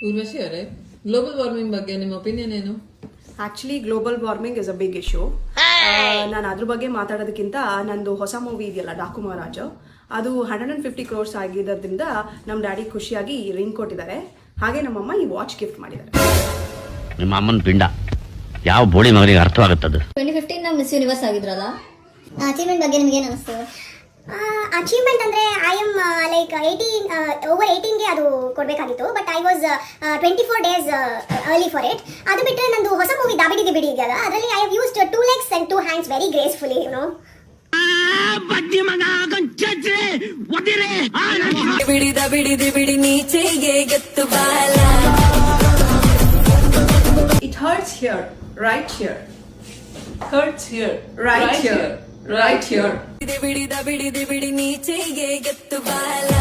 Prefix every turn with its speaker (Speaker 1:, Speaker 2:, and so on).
Speaker 1: ಊರ್ವಶಿ ಅವರೇ, global warming ಬಗ್ಗೆ ನಿಮ್ಮ ಒಪಿನಿಯನ್ ಏನು?
Speaker 2: Actually global warming is a big issue. ನಾನು ಅದ್ರ ಬಗ್ಗೆ ಮಾತಾಡೋದಕ್ಕಿಂತ ನಂದು ಹೊಸ ಮೂವಿ ಇದೆಯಲ್ಲ ಡಾಕು ಮಹಾರಾಜ್, ಅದು 150 crores ಆಗಿದ್ದರಿಂದ ನಮ್ಮ ಡ್ಯಾಡಿ ಖುಷಿಯಾಗಿ ರಿಂಗ್ ಕೊಟ್ಟಿದ್ದಾರೆ. ಹಾಗೆ ನಮ್ಮಮ್ಮ ಈ ವಾಚ್ ಗಿಫ್ಟ್ ಮಾಡಿದ್ದಾರೆ.
Speaker 3: ನಿಮ್ಮ ಅಮ್ಮನ ಪಿಂಡ ಯಾವ ಬೋಳಿ ಮಗನಿಗೆ ಅರ್ಥವಾಗುತ್ತದೆ.
Speaker 4: 2015 ಮಿಸ್ ಯೂನಿವರ್ಸ್ ಆಗಿದ್ರಲ್ಲ,
Speaker 5: ಅಚೀವ್ಮೆಂಟ್ ಬಗ್ಗೆ ನಿಮ್ಗೆ ಏನು ಅನಿಸ್ತು? ಅಚೀವ್ಮೆಂಟ್ ಅಂದರೆ ಐ ಆಮ್ ಲೈಕ್ 18 ಓವರ್ 18ಗೆ ಅದು ಕೊಡಬೇಕಾಗಿತ್ತು, but I was 24 days early for it. ಅದು ಬಿಟ್ಟರೆ ನಂದು ಹೊಸ ಮೂವಿ ದಾಬಿಡಿಗೆ ಬಿಡಿ ಇದೆಯಲ್ಲ, ಅದರಲ್ಲಿ I have used 2 legs and 2 hands very gracefully, you know.
Speaker 6: ಬಿಡಿ ನೀಚೆಗೆ ಗತ್ತು ಬಾಲ.
Speaker 2: It hurts here, right here.
Speaker 1: Hurts here,
Speaker 2: Right here. Right here.
Speaker 6: ಬಿಡಿ ನೀಚೆಗೆ ಗತ್ತು ಬಾಲ.